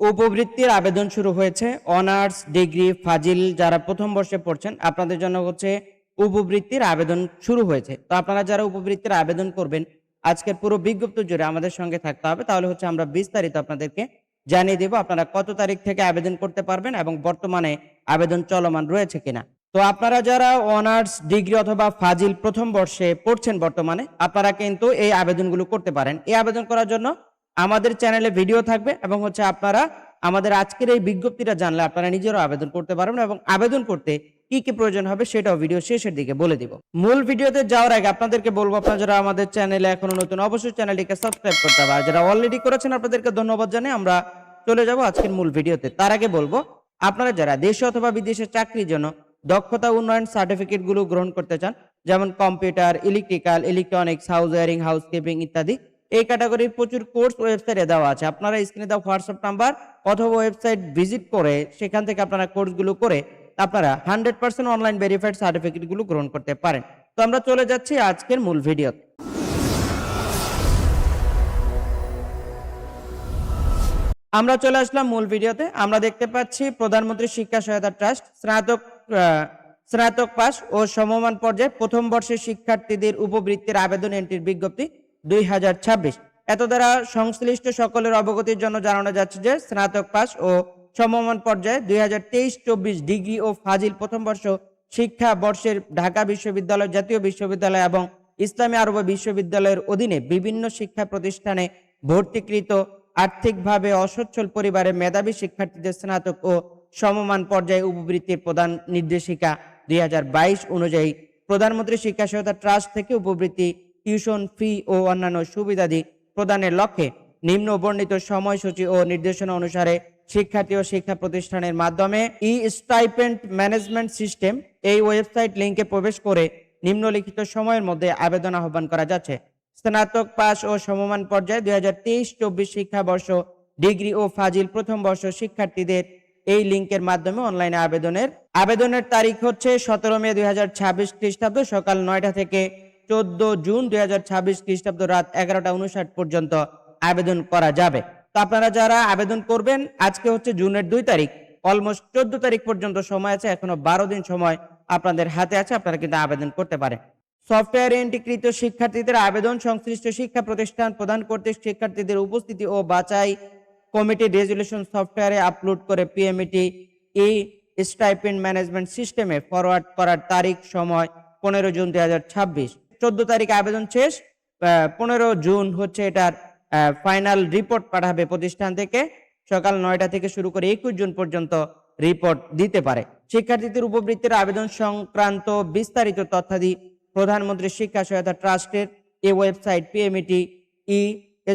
উপবৃত্তির আবেদন শুরু হয়েছে। অনার্স, ডিগ্রি, ফাজিল যারা প্রথম বর্ষে পড়ছেন আপনাদের জন্য হচ্ছে উপবৃত্তির আবেদন শুরু হয়েছে। তো আপনারা যারা উপবৃত্তির আবেদন করবেন আজকের পুরো বিজ্ঞপ্তি জুড়ে আমাদের সঙ্গে থাকতে হবে, তাহলে হচ্ছে আমরা বিস্তারিত আপনাদেরকে জানিয়ে দেব আপনারা কত তারিখ থেকে আবেদন করতে পারবেন এবং বর্তমানে আবেদন চলমান রয়েছে কিনা। তো আপনারা যারা অনার্স, ডিগ্রি অথবা ফাজিল প্রথম বর্ষে পড়ছেন বর্তমানে আপনারা কিন্তু এই আবেদনগুলো করতে পারেন। এই আবেদন করার জন্য আমাদের চ্যানেলে ভিডিও থাকবে এবং হচ্ছে আপনারা আমাদের আজকের এই বিজ্ঞপ্তিটা জানলে আপনারা নিজেরাও আবেদন করতে পারবেন এবং আবেদন করতে কি কি প্রয়োজন হবে সেটাও ভিডিও শেষের দিকে বলে দিব। মূল ভিডিওতে যাওয়ার আগে আপনাদেরকে বলবো আপনারা যারা আমাদের চ্যানেলে এখনো নতুন অবশ্যই চ্যানেলটিকে সাবস্ক্রাইব করতে হবে, আর যারা অলরেডি করেছেন আপনাদেরকে ধন্যবাদ জানিয়ে আমরা চলে যাব আজকের মূল ভিডিওতে। তার আগে বলবো আপনারা যারা দেশে অথবা বিদেশে চাকরির জন্য দক্ষতা উন্নয়ন সার্টিফিকেট গুলো গ্রহণ করতে চান, যেমন computer, electrical, electronics, house wiring, housekeeping ইত্যাদি, এই ক্যাটাগরির প্রচুর কোর্স ওয়েবসাইটে দেওয়া আছে। আপনারা স্ক্রিনে দেওয়া হোয়াটসঅ্যাপ নাম্বার অথবা ওয়েবসাইট ভিজিট করে সেখান থেকে আপনারা কোর্সগুলো করে আপনারা 100% অনলাইন ভেরিফাইড সার্টিফিকেটগুলো গ্রহণ করতে পারেন। তো আমরা চলে যাচ্ছি আজকের মূল ভিডিওতে। আমরা চলে আসলাম মূল ভিডিওতে। আমরা দেখতে পাচ্ছি প্রধানমন্ত্রী শিক্ষা সহায়তা ট্রাস্ট স্নাতক পাস ও সমমান পর্যায়ে প্রথম বর্ষের শিক্ষার্থীদের উপবৃত্তির আবেদন এন্ট্রির বিজ্ঞপ্তি 2026 এত দ্বারা সংশ্লিষ্ট সকলের অবগতির জন্য জানানো যাচ্ছে যে স্নাতক পাস ও সমমান পর্যায়ে 2023-24 ডিগ্রি ও ফাজিল প্রথম বর্ষ শিক্ষা বর্ষের ঢাকা বিশ্ববিদ্যালয়, জাতীয় বিশ্ববিদ্যালয় এবং ইসলামী আরব বিশ্ববিদ্যালয়ের অধীনে বিভিন্ন শিক্ষা প্রতিষ্ঠানে ভর্তিকৃত আর্থিকভাবে অসচ্ছল পরিবারের মেধাবী শিক্ষার্থীদের স্নাতক ও সমমান পর্যায়ে উপবৃত্তির প্রদান নির্দেশিকা 2022 অনুযায়ী প্রধানমন্ত্রী শিক্ষা সহায়তা ট্রাস্ট থেকে উপবৃত্তি, টিউশন ফি ও অন্যান্য সুবিধাদি প্রদানের লক্ষ্যে নিম্ন বর্ণিত সময়সূচি ও নির্দেশনা অনুসারে শিক্ষার্থী ও শিক্ষা প্রতিষ্ঠানের মাধ্যমে স্টাইপেন্ড ম্যানেজমেন্ট সিস্টেম এই ওয়েবসাইট লিংকে প্রবেশ করে নিম্নলিখিত সময়ের মধ্যে আবেদন আহ্বান করা যাচ্ছে। স্নাতক পাস ও সমমান পর্যায়ে 2023-24 শিক্ষাবর্ষ ডিগ্রি ও ফাজিল প্রথম বর্ষ শিক্ষার্থীদের এই লিংকের মাধ্যমে অনলাইনে আবেদনের তারিখ হচ্ছে 17 মে 2026 খ্রিস্টাব্দ সকাল 9টা থেকে 14 জুন 2026 খ্রিস্টাব্দ রাত 11টা 59 পর্যন্ত আবেদন করা যাবে। তো আপনারা যারা আবেদন করবেন আজকে হচ্ছে জুনের 2 তারিখ, অলমোস্ট 14 তারিখ পর্যন্ত সময় আছে, এখনো 12 দিন সময় আপনাদের হাতে আছে, আপনারা কিন্তু আবেদন করতে পারেন। সফটওয়্যার এন্ট্রিকৃত শিক্ষার্থীদের আবেদন সংশ্লিষ্ট শিক্ষা প্রতিষ্ঠান প্রদান কর্তৃক শিক্ষার্থীদের উপস্থিতি ও বাছাই কমিটি রেজুলেশন সফটওয়্যারে আপলোড করে পিএমইটি এই স্টাইপেন্ড ম্যানেজমেন্ট সিস্টেমে ফরওয়ার্ড করার তারিখ সময় 15 জুন 2026। 14 তারিখ আবেদন শেষ, 15 জুন হচ্ছে এটার ফাইনাল রিপোর্ট পাঠাবে প্রতিষ্ঠান থেকে। সকাল 9টা থেকে শুরু করে 21 জুন পর্যন্ত রিপোর্ট দিতে পারে। শিক্ষার্থীদের উপবৃত্তির আবেদন সংক্রান্ত বিস্তারিত তথ্যাদি প্রধানমন্ত্রী শিক্ষা সহায়তা ট্রাস্টের এই ওয়েবসাইট পিএমইটি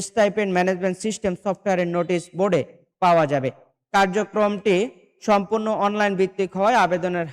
স্টাইপেন্ড ম্যানেজমেন্ট সিস্টেম সফটওয়্যারের নোটিশ বোর্ডে পাওয়া যাবে। কার্যক্রমটি সম্পূর্ণ অনলাইন ভিত্তিক হয় আবেদনের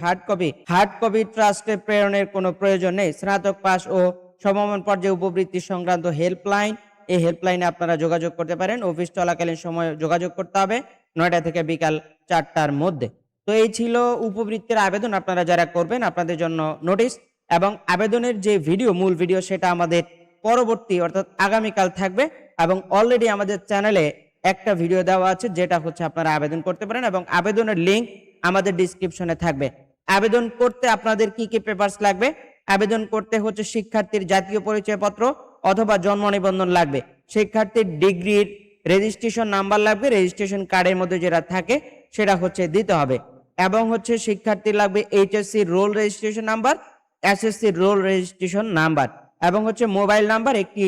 হার্ড কপি ট্রাস্টে প্রেরণের কোনো প্রয়োজন নেই। স্নাতক পাস ও সমমান পর্যায়ে উপবৃত্তি সংক্রান্ত হেল্পলাইন, এই হেল্পলাইনে আপনারা যোগাযোগ করতে পারেন। অফিস চলাকালীন সময় যোগাযোগ করতে হবে 9টা থেকে বিকাল 4টার মধ্যে। তো এই ছিল উপবৃত্তির আবেদন। আপনারা যারা করবেন আপনাদের জন্য নোটিশ এবং আবেদনের যে ভিডিও, মূল ভিডিও, সেটা আমাদের পরবর্তী অর্থাৎ আগামীকাল থাকবে এবং অলরেডি আমাদের চ্যানেলে একটা ভিডিও দেওয়া আছে যেটা হচ্ছে আপনারা আবেদন করতে পারেন এবং আবেদনের লিংক আমাদের ডিসক্রিপশনে থাকবে। আবেদন করতে আপনাদের কি কি পেপারস লাগবে? আবেদন করতে হচ্ছে শিক্ষার্থীর জাতীয় পরিচয়পত্র অথবা জন্ম নিবন্ধন লাগবে, শিক্ষার্থীর ডিগ্রির রেজিস্ট্রেশন নাম্বার লাগবে, রেজিস্ট্রেশন কার্ডের মধ্যে যেটা থাকে সেটা হচ্ছে দিতে হবে, এবং হচ্ছে শিক্ষার্থীর লাগবে HSC role registration number, SSC role registration number, এবং হচ্ছে মোবাইল নাম্বার, একটি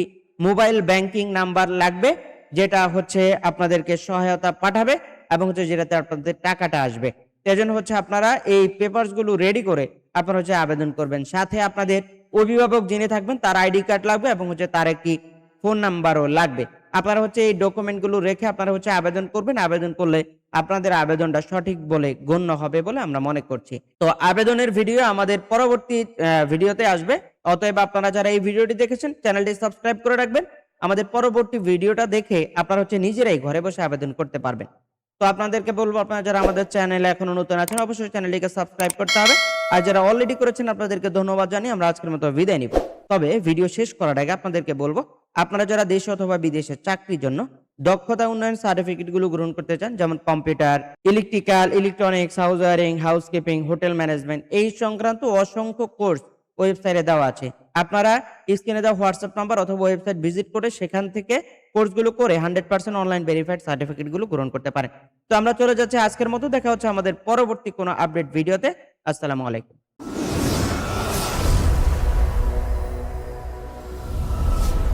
মোবাইল ব্যাংকিং নাম্বার লাগবে যেটা হচ্ছে আপনাদেরকে সহায়তা পাঠাবে এবং হচ্ছে যেটাতে আপনাদের টাকাটা আসবে। এজন্য হচ্ছে আপনারা এই পেপারস গুলো রেডি করে আপনারা হচ্ছে আবেদন করবেন। সাথে আপনাদের অভিভাবক যিনি থাকবেন তার আইডি কার্ড লাগবে এবং হচ্ছে তার একটি ফোন নাম্বারও লাগবে। আপনারা হচ্ছে এই ডকুমেন্ট গুলো রেখে আপনারা হচ্ছে আবেদন করবেন। আবেদন করলে আপনাদের আবেদনটা সঠিক বলে গণ্য হবে বলে আমরা মনে করছি। তো আবেদনের ভিডিও আমাদের পরবর্তী ভিডিওতে আসবে। অতএব আপনারা যারা এই ভিডিওটি দেখেছেন চ্যানেলটি সাবস্ক্রাইব করে রাখবেন। আমাদের পরবর্তী ভিডিওটা দেখে আপনারা হচ্ছে নিজেরাই ঘরে বসে আবেদন করতে পারবেন। তো আপনাদেরকে বলবো আপনারা যারা আমাদের চ্যানেলে এখনো নতুন আছেন অবশ্যই চ্যানেলটিকে সাবস্ক্রাইব করতে হবে, আর যারা অলরেডি করেছেন আপনাদেরকে ধন্যবাদ জানিয়ে আমরা আজকের মতো বিদায় নিব। তবে ভিডিও শেষ করার আগে আপনাদেরকে বলবো আপনারা যারা দেশে অথবা বিদেশে চাকরির জন্য দক্ষতা উন্নয়ন সার্টিফিকেটগুলো গ্রহণ করতে চান, যেমন computer, electrical, electronics, house wiring, housekeeping, hotel management, এই সংক্রান্ত অসংখ্য কোর্স ওয়েবসাইটে দেওয়া আছে। আপনারা স্ক্রিনে দেওয়া হোয়াটসঅ্যাপ নাম্বার অথবা ওয়েবসাইট ভিজিট করে সেখান থেকে কোর্সগুলো করে 100% অনলাইন ভেরিফাইড সার্টিফিকেটগুলো গ্রহণ করতে পারেন। তো আমরা চলে যাচ্ছি আজকের মতো। দেখা হচ্ছে আমাদের পরবর্তী কোনো আপডেট ভিডিওতে। আসসালামু আলাইকুম।